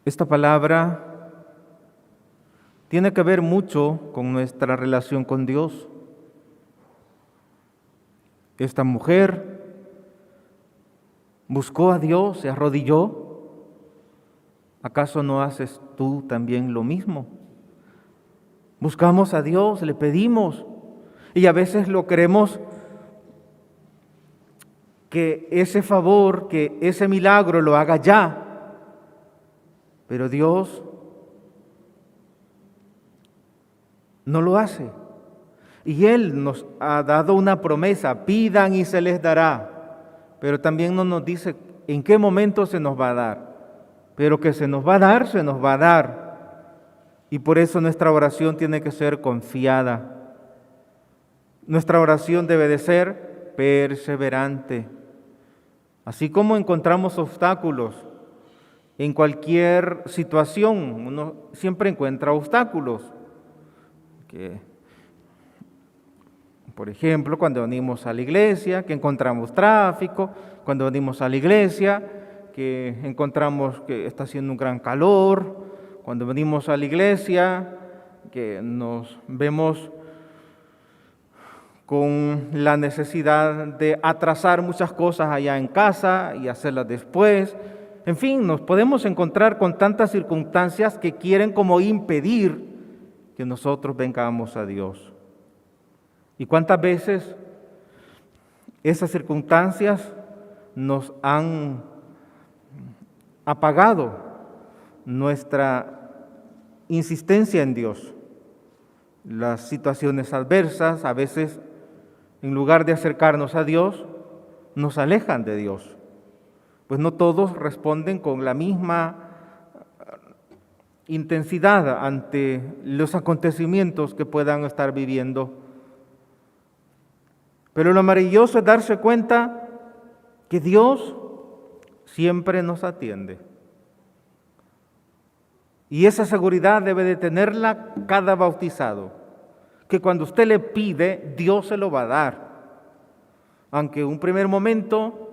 Esta palabra tiene que ver mucho con nuestra relación con Dios. Esta mujer buscó a Dios, se arrodilló. ¿Acaso no haces tú también lo mismo? Buscamos a Dios, le pedimos, y a veces lo queremos que ese favor, que ese milagro lo haga ya. Pero Dios no lo hace. Y Él nos ha dado una promesa: pidan y se les dará. Pero también no nos dice en qué momento se nos va a dar. Pero que se nos va a dar, se nos va a dar. Y por eso nuestra oración tiene que ser confiada. Nuestra oración debe de ser perseverante. Así como encontramos obstáculos en cualquier situación, uno siempre encuentra obstáculos. Por ejemplo, cuando venimos a la iglesia, que encontramos tráfico, cuando venimos a la iglesia, que encontramos que está haciendo un gran calor, cuando venimos a la iglesia, que nos vemos con la necesidad de atrasar muchas cosas allá en casa y hacerlas después. En fin, nos podemos encontrar con tantas circunstancias que quieren como impedir que nosotros vengamos a Dios. ¿Y cuántas veces esas circunstancias nos han apagado nuestra insistencia en Dios? Las situaciones adversas, a veces, en lugar de acercarnos a Dios, nos alejan de Dios. Pues no todos responden con la misma intensidad ante los acontecimientos que puedan estar viviendo. Pero lo maravilloso es darse cuenta que Dios siempre nos atiende. Y esa seguridad debe de tenerla cada bautizado, que cuando usted le pide, Dios se lo va a dar. Aunque en un primer momento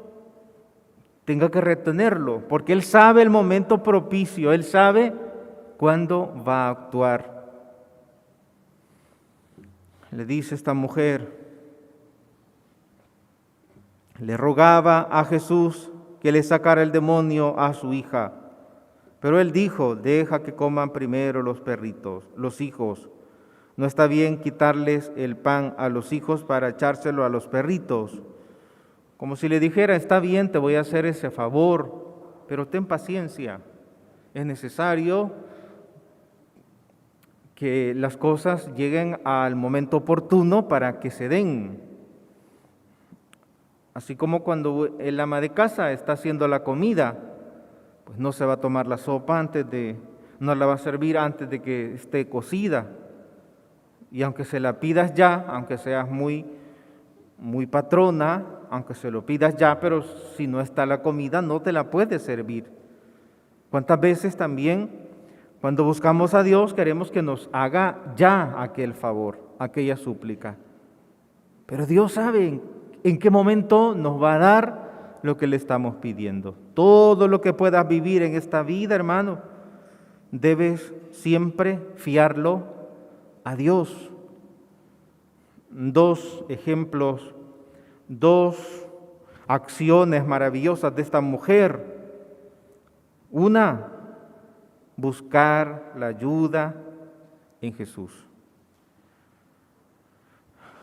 tenga que retenerlo, porque Él sabe el momento propicio, Él sabe cuándo va a actuar. Le dice esta mujer, le rogaba a Jesús que le sacara el demonio a su hija. Pero Él dijo, deja que coman primero los perritos, los hijos. No está bien quitarles el pan a los hijos para echárselo a los perritos. Como si le dijera, está bien, te voy a hacer ese favor, pero ten paciencia. Es necesario que las cosas lleguen al momento oportuno para que se den. Así como cuando el ama de casa está haciendo la comida, pues no se va a tomar la sopa no la va a servir antes de que esté cocida. Y aunque se la pidas ya, aunque seas muy patrona, aunque se lo pidas ya, pero si no está la comida no te la puede servir. ¿Cuántas veces también cuando buscamos a Dios queremos que nos haga ya aquel favor, aquella súplica? Pero Dios sabe en qué momento nos va a dar lo que le estamos pidiendo. Todo lo que puedas vivir en esta vida, hermano, debes siempre fiarlo a Dios. Dos ejemplos, dos acciones maravillosas de esta mujer. Una, buscar la ayuda en Jesús.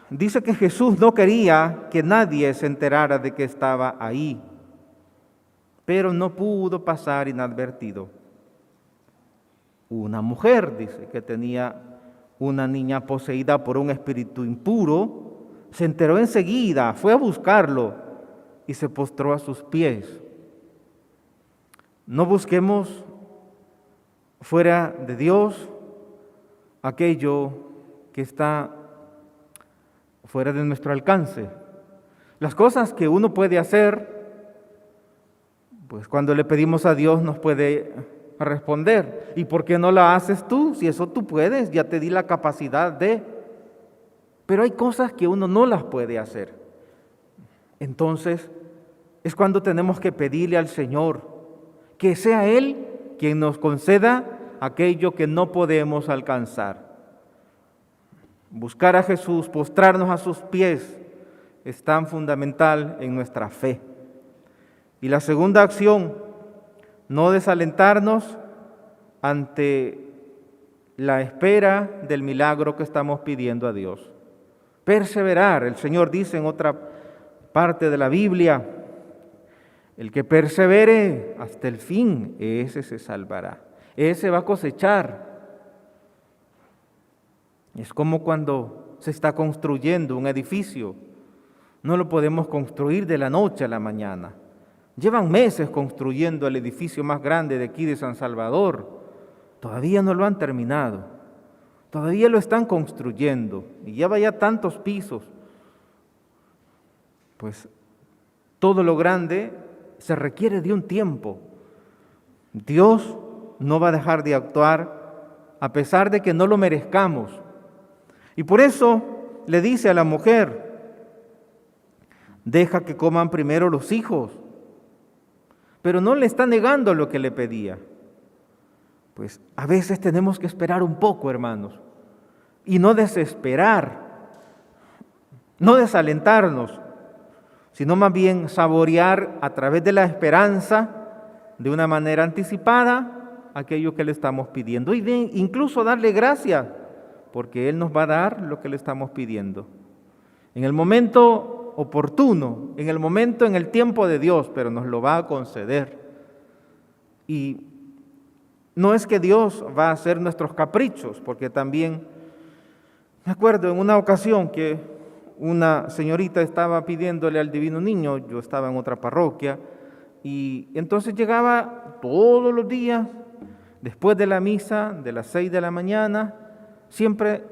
Dice que Jesús no quería que nadie se enterara de que estaba ahí, pero no pudo pasar inadvertido. Una mujer, dice, que tenía una niña poseída por un espíritu impuro, se enteró enseguida, fue a buscarlo y se postró a sus pies. No busquemos fuera de Dios aquello que está fuera de nuestro alcance. Las cosas que uno puede hacer, pues cuando le pedimos a Dios nos puede responder. ¿Y por qué no la haces tú? Si eso tú puedes, ya te di la capacidad de. Pero hay cosas que uno no las puede hacer. Entonces, es cuando tenemos que pedirle al Señor que sea Él quien nos conceda aquello que no podemos alcanzar. Buscar a Jesús, postrarnos a sus pies, es tan fundamental en nuestra fe. Y la segunda acción, no desalentarnos ante la espera del milagro que estamos pidiendo a Dios. Perseverar. El Señor dice en otra parte de la Biblia, el que persevere hasta el fin, ese se salvará. Ese va a cosechar. Es como cuando se está construyendo un edificio. No lo podemos construir de la noche a la mañana. Llevan meses construyendo el edificio más grande de aquí de San Salvador. Todavía no lo han terminado. Todavía lo están construyendo. Y lleva ya tantos pisos. Pues todo lo grande se requiere de un tiempo. Dios no va a dejar de actuar a pesar de que no lo merezcamos. Y por eso le dice a la mujer, deja que coman primero los hijos. Pero no le está negando lo que le pedía. Pues a veces tenemos que esperar un poco, hermanos, y no desesperar, no desalentarnos, sino más bien saborear a través de la esperanza, de una manera anticipada, aquello que le estamos pidiendo. Y incluso darle gracias, porque Él nos va a dar lo que le estamos pidiendo. En el momento oportuno, en el momento, en el tiempo de Dios, pero nos lo va a conceder. Y no es que Dios va a hacer nuestros caprichos, porque también, me acuerdo en una ocasión que una señorita estaba pidiéndole al Divino Niño, yo estaba en otra parroquia, y entonces llegaba todos los días, después de la misa, de las 6 de la mañana, siempre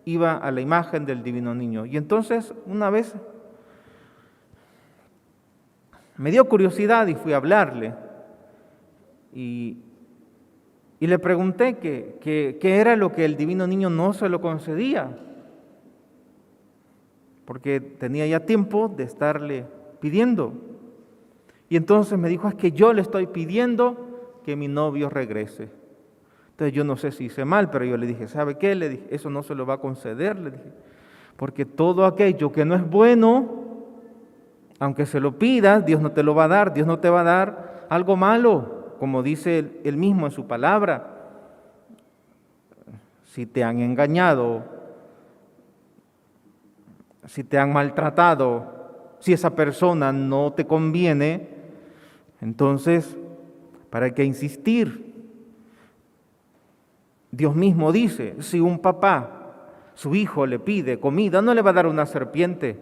iba a la imagen del Divino Niño. Y entonces una vez me dio curiosidad y fui a hablarle y le pregunté qué era lo que el Divino Niño no se lo concedía, porque tenía ya tiempo de estarle pidiendo. Y entonces me dijo, es que yo le estoy pidiendo que mi novio regrese. Entonces yo no sé si hice mal, pero yo le dije, ¿sabe qué? Le dije, eso no se lo va a conceder, le dije, porque todo aquello que no es bueno, aunque se lo pidas, Dios no te lo va a dar. Dios no te va a dar algo malo, como dice él mismo en su palabra. Si te han engañado, si te han maltratado, si esa persona no te conviene, entonces, ¿para qué insistir? Dios mismo dice, si un papá, su hijo le pide comida, no le va a dar una serpiente.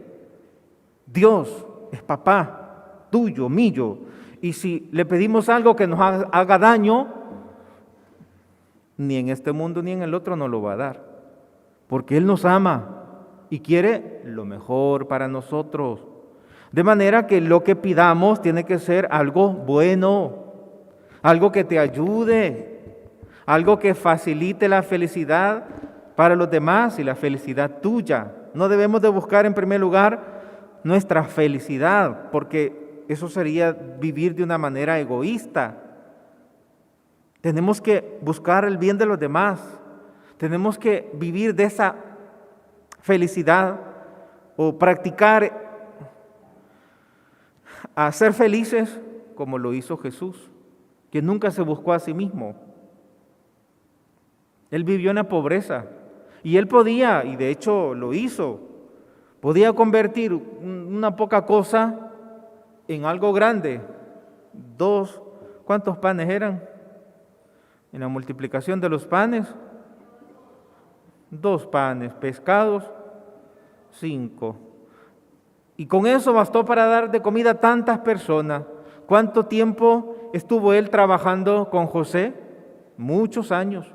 Dios es papá, tuyo, mío. Y si le pedimos algo que nos haga daño, ni en este mundo ni en el otro nos lo va a dar. Porque Él nos ama y quiere lo mejor para nosotros. De manera que lo que pidamos tiene que ser algo bueno, algo que te ayude, algo que facilite la felicidad para los demás y la felicidad tuya. No debemos de buscar en primer lugar nuestra felicidad, porque eso sería vivir de una manera egoísta. Tenemos que buscar el bien de los demás. Tenemos que vivir de esa felicidad o practicar a ser felices como lo hizo Jesús, que nunca se buscó a sí mismo. Él vivió en la pobreza y Él podía, y de hecho lo hizo, podía convertir una poca cosa en algo grande. ¿Cuántos panes eran? En la multiplicación de los panes, 2 panes, pescados, 5. Y con eso bastó para dar de comida a tantas personas. ¿Cuánto tiempo estuvo Él trabajando con José? Muchos años.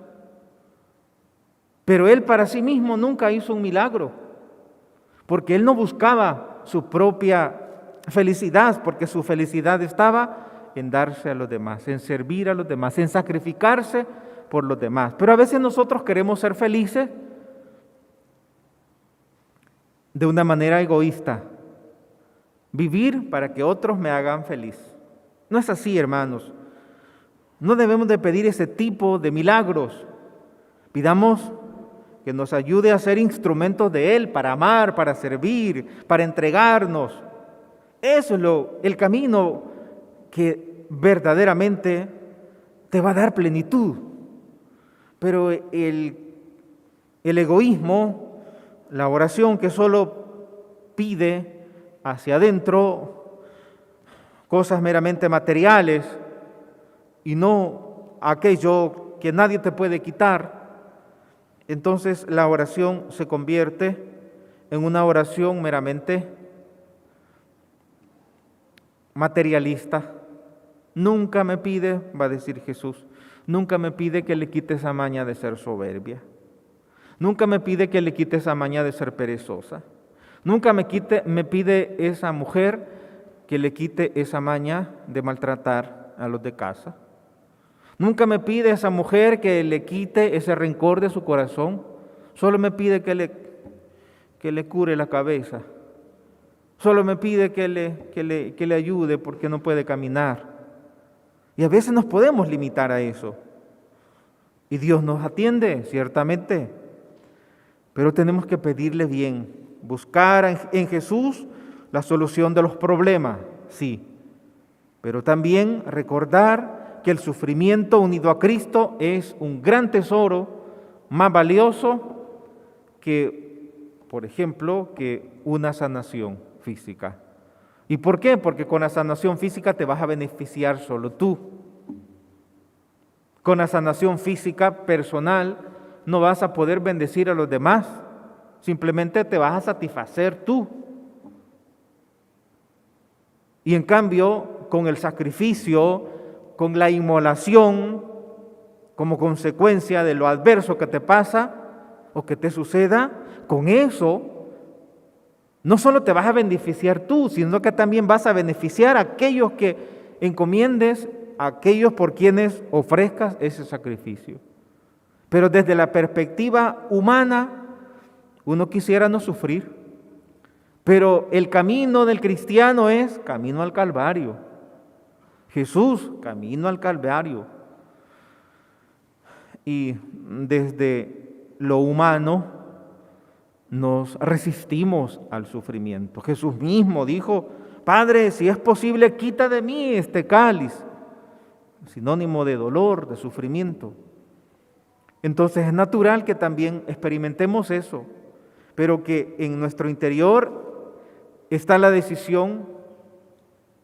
Pero Él para sí mismo nunca hizo un milagro, porque Él no buscaba su propia felicidad, porque su felicidad estaba en darse a los demás, en servir a los demás, en sacrificarse por los demás. Pero a veces nosotros queremos ser felices de una manera egoísta, vivir para que otros me hagan feliz. No es así, hermanos. No debemos de pedir ese tipo de milagros. Pidamos que nos ayude a ser instrumentos de Él para amar, para servir, para entregarnos. Eso es el camino que verdaderamente te va a dar plenitud. Pero el egoísmo, la oración que solo pide hacia adentro cosas meramente materiales y no aquello que nadie te puede quitar, entonces la oración se convierte en una oración meramente materialista. Nunca me pide, va a decir Jesús, nunca me pide que le quite esa maña de ser soberbia. Nunca me pide que le quite esa maña de ser perezosa. Nunca me pide esa mujer que le quite esa maña de maltratar a los de casa. Nunca me pide esa mujer que le quite ese rencor de su corazón. Solo me pide que le cure la cabeza. Solo me pide que le ayude porque no puede caminar. Y a veces nos podemos limitar a eso. Y Dios nos atiende, ciertamente. Pero tenemos que pedirle bien, buscar en Jesús la solución de los problemas, sí. Pero también recordar que el sufrimiento unido a Cristo es un gran tesoro, más valioso que, por ejemplo, que una sanación física. ¿Y por qué? Porque con la sanación física te vas a beneficiar solo tú. Con la sanación física personal no vas a poder bendecir a los demás, simplemente te vas a satisfacer tú. Y en cambio, con el sacrificio, con la inmolación, como consecuencia de lo adverso que te pasa o que te suceda, con eso no solo te vas a beneficiar tú, sino que también vas a beneficiar a aquellos que encomiendes, a aquellos por quienes ofrezcas ese sacrificio. Pero desde la perspectiva humana, uno quisiera no sufrir. Pero el camino del cristiano es camino al Calvario. Jesús, camino al Calvario. Y desde lo humano nos resistimos al sufrimiento. Jesús mismo dijo, Padre, si es posible, quita de mí este cáliz. Sinónimo de dolor, de sufrimiento. Entonces es natural que también experimentemos eso, pero que en nuestro interior está la decisión.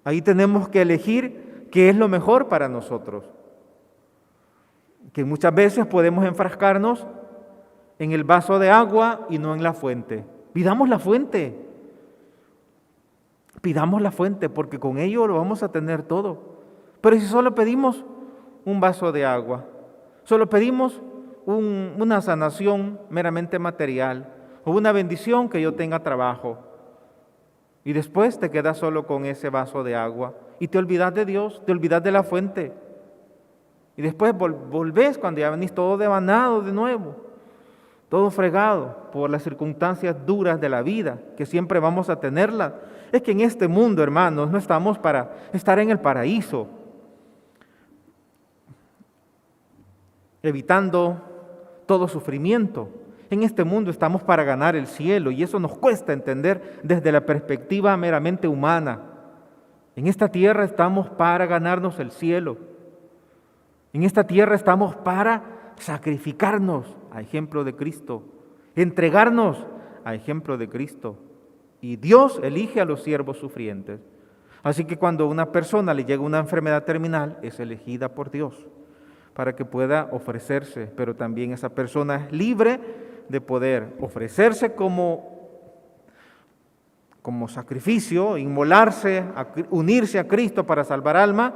Ahí tenemos que elegir qué es lo mejor para nosotros. Que muchas veces podemos enfrascarnos en el vaso de agua y no en la fuente. Pidamos la fuente. Pidamos la fuente porque con ello lo vamos a tener todo. Pero si solo pedimos un vaso de agua, solo pedimos una sanación meramente material o una bendición que yo tenga trabajo y después te quedas solo con ese vaso de agua y te olvidas de Dios, te olvidas de la fuente y después volvés cuando ya venís todo devanado de nuevo, todo fregado por las circunstancias duras de la vida que siempre vamos a tenerlas. Es que en este mundo, hermanos, no estamos para estar en el paraíso, evitando todo sufrimiento. En este mundo estamos para ganar el cielo y eso nos cuesta entender desde la perspectiva meramente humana. En esta tierra estamos para ganarnos el cielo. En esta tierra estamos para sacrificarnos a ejemplo de Cristo, entregarnos a ejemplo de Cristo. Y Dios elige a los siervos sufrientes. Así que cuando a una persona le llega una enfermedad terminal, es elegida por Dios para que pueda ofrecerse, pero también esa persona es libre de poder ofrecerse como sacrificio, inmolarse, unirse a Cristo para salvar alma,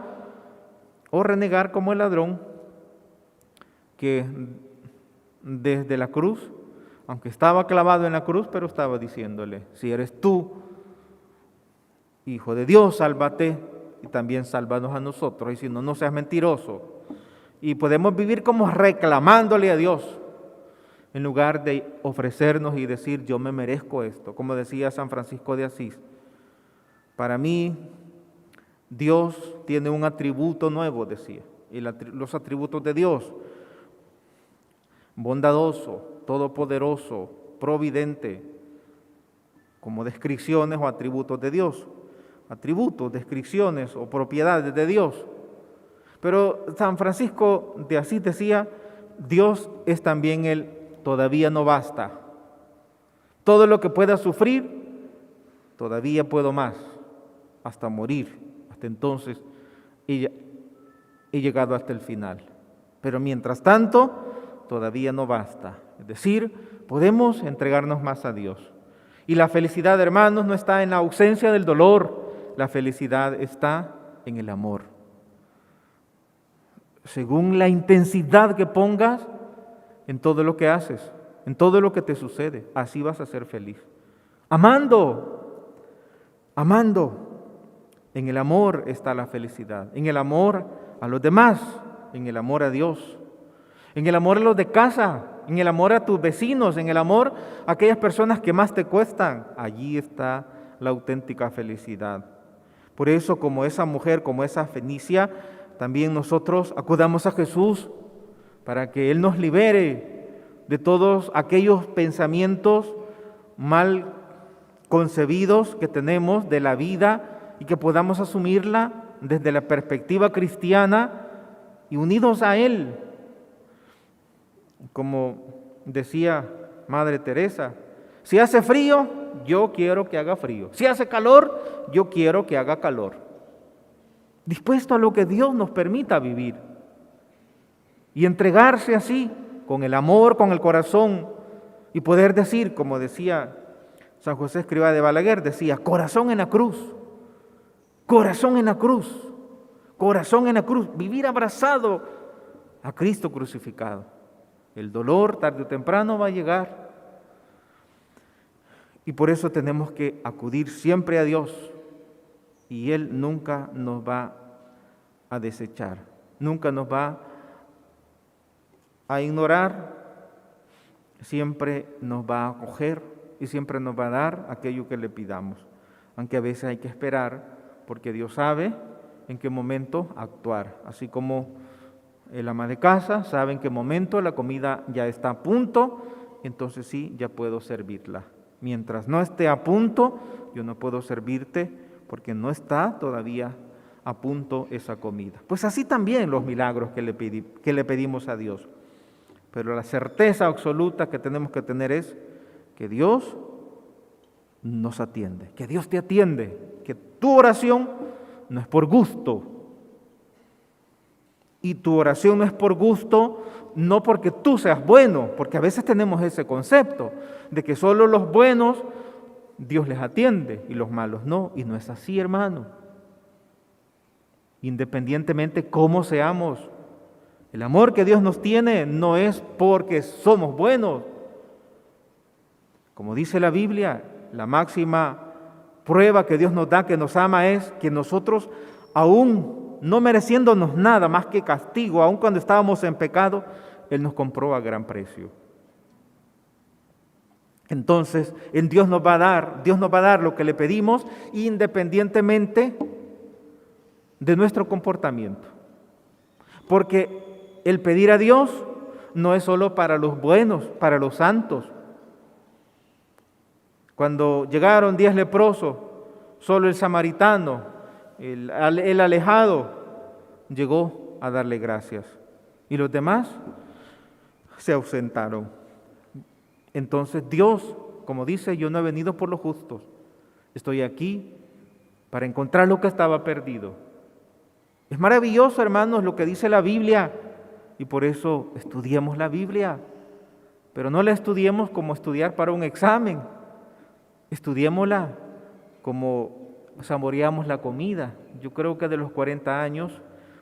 o renegar como el ladrón que desde la cruz, aunque estaba clavado en la cruz, pero estaba diciéndole, si eres tú, Hijo de Dios, sálvate y también sálvanos a nosotros, y si no, no seas mentiroso. Y podemos vivir como reclamándole a Dios, en lugar de ofrecernos y decir, yo me merezco esto. Como decía San Francisco de Asís, para mí Dios tiene un atributo nuevo, decía. los atributos de Dios: bondadoso, todopoderoso, providente, como descripciones o atributos de Dios, atributos, descripciones o propiedades de Dios. Pero San Francisco de Asís decía: Dios es también el todavía no basta. Todo lo que pueda sufrir, todavía puedo más, hasta morir. Hasta entonces he llegado hasta el final. Pero mientras tanto, todavía no basta. Es decir, podemos entregarnos más a Dios. Y la felicidad, hermanos, no está en la ausencia del dolor. La felicidad está en el amor. Según la intensidad que pongas en todo lo que haces, en todo lo que te sucede, así vas a ser feliz. Amando. En el amor está la felicidad. En el amor a los demás, en el amor a Dios, en el amor a los de casa, en el amor a tus vecinos, en el amor a aquellas personas que más te cuestan. Allí está la auténtica felicidad. Por eso, como esa mujer, como esa fenicia, también nosotros acudamos a Jesús para que Él nos libere de todos aquellos pensamientos mal concebidos que tenemos de la vida y que podamos asumirla desde la perspectiva cristiana y unidos a Él. Como decía Madre Teresa: si hace frío, yo quiero que haga frío. Si hace calor, yo quiero que haga calor. Dispuesto a lo que Dios nos permita vivir. Y entregarse así, con el amor, con el corazón, y poder decir, como decía San José Escrivá de Balaguer, decía: corazón en la cruz, corazón en la cruz, corazón en la cruz, vivir abrazado a Cristo crucificado. El dolor tarde o temprano va a llegar. Y por eso tenemos que acudir siempre a Dios. Y Él nunca nos va a desechar, nunca nos va a ignorar, siempre nos va a acoger y siempre nos va a dar aquello que le pidamos. Aunque a veces hay que esperar, porque Dios sabe en qué momento actuar. Así como el ama de casa sabe en qué momento la comida ya está a punto, entonces sí, ya puedo servirla. Mientras no esté a punto, yo no puedo servirte, porque no está todavía a punto esa comida. Pues así también los milagros que le pedimos a Dios. Pero la certeza absoluta que tenemos que tener es que Dios nos atiende, que Dios te atiende, que tu oración no es por gusto. Y tu oración no es por gusto, no porque tú seas bueno, porque a veces tenemos ese concepto de que solo los buenos Dios les atiende y los malos no. Y no es así, hermano. Independientemente cómo seamos, el amor que Dios nos tiene no es porque somos buenos. Como dice la Biblia, la máxima prueba que Dios nos da que nos ama es que nosotros, aún no mereciéndonos nada más que castigo, aun cuando estábamos en pecado, Él nos compró a gran precio. Entonces, en Dios nos va a dar lo que le pedimos, independientemente de nuestro comportamiento. Porque el pedir a Dios no es solo para los buenos, para los santos. Cuando llegaron 10 leprosos, solo el samaritano, el alejado, llegó a darle gracias. Y los demás se ausentaron. Entonces Dios, como dice, yo no he venido por los justos, estoy aquí para encontrar lo que estaba perdido. Es maravilloso, hermanos, lo que dice la Biblia, y por eso estudiemos la Biblia, pero no la estudiemos como estudiar para un examen, estudiémosla como saboreamos la comida. Yo creo que de los 40 años,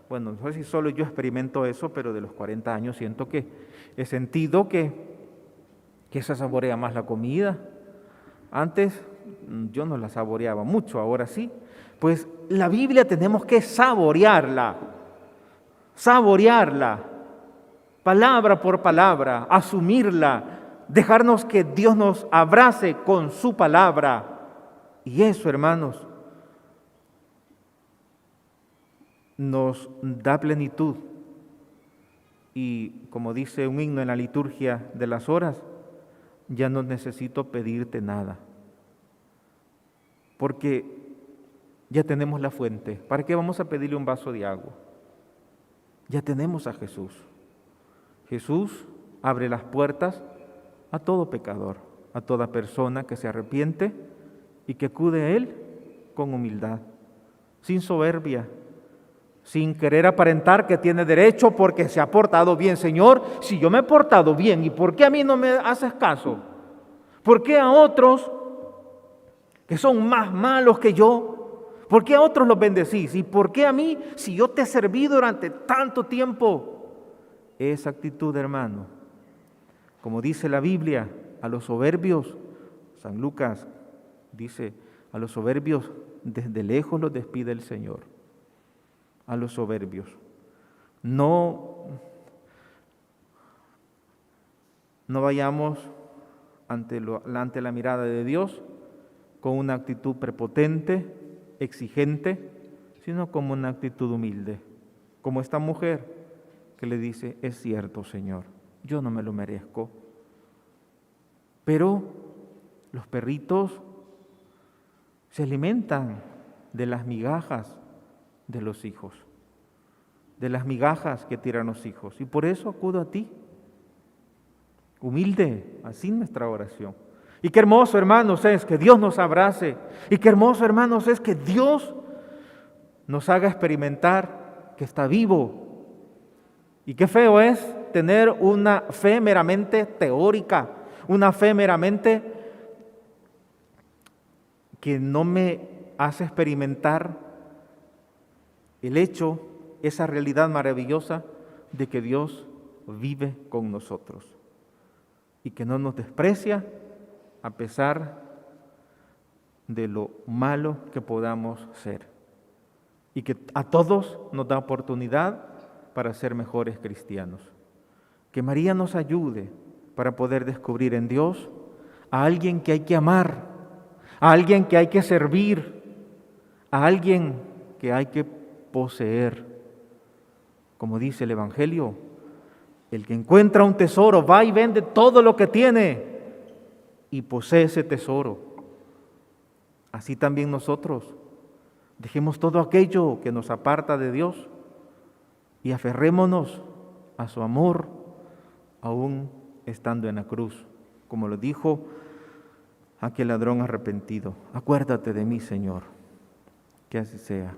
bueno, no sé si solo yo experimento eso, pero de los 40 años siento que he sentido que se saborea más la comida. Antes yo no la saboreaba mucho, ahora sí. Pues la Biblia tenemos que saborearla, palabra por palabra, asumirla, dejarnos que Dios nos abrace con su palabra. Y eso, hermanos, nos da plenitud y como dice un himno en la liturgia de las horas, ya no necesito pedirte nada, porque ya tenemos la fuente. ¿Para qué vamos a pedirle un vaso de agua? Ya tenemos a Jesús. Jesús abre las puertas a todo pecador, a toda persona que se arrepiente y que acude a Él con humildad, sin soberbia, sin querer aparentar que tiene derecho porque se ha portado bien. Señor, si yo me he portado bien, ¿y por qué a mí no me haces caso? ¿Por qué a otros que son más malos que yo? ¿Por qué a otros los bendecís? ¿Y por qué a mí, si yo te he servido durante tanto tiempo? Esa actitud, hermano, como dice la Biblia, a los soberbios, San Lucas dice, a los soberbios desde lejos los despide el Señor. A los soberbios. No vayamos ante la mirada de Dios con una actitud prepotente, exigente, sino como una actitud humilde, como esta mujer que le dice, es cierto, Señor, yo no me lo merezco, pero los perritos se alimentan de las migajas de los hijos, de las migajas que tiran los hijos, y por eso acudo a ti, humilde, así nuestra oración. Y qué hermoso, hermanos, es que Dios nos abrace, y qué hermoso, hermanos, es que Dios nos haga experimentar que está vivo, y qué feo es tener una fe meramente teórica, una fe meramente que no me hace experimentar el hecho, esa realidad maravillosa de que Dios vive con nosotros y que no nos desprecia a pesar de lo malo que podamos ser y que a todos nos da oportunidad para ser mejores cristianos. Que María nos ayude para poder descubrir en Dios a alguien que hay que amar, a alguien que hay que servir, a alguien que hay que poseer. Como dice el Evangelio, el que encuentra un tesoro va y vende todo lo que tiene y posee ese tesoro. Así también nosotros dejemos todo aquello que nos aparta de Dios y aferrémonos a su amor aún estando en la cruz, como lo dijo aquel ladrón arrepentido. Acuérdate de mí, Señor, que así sea.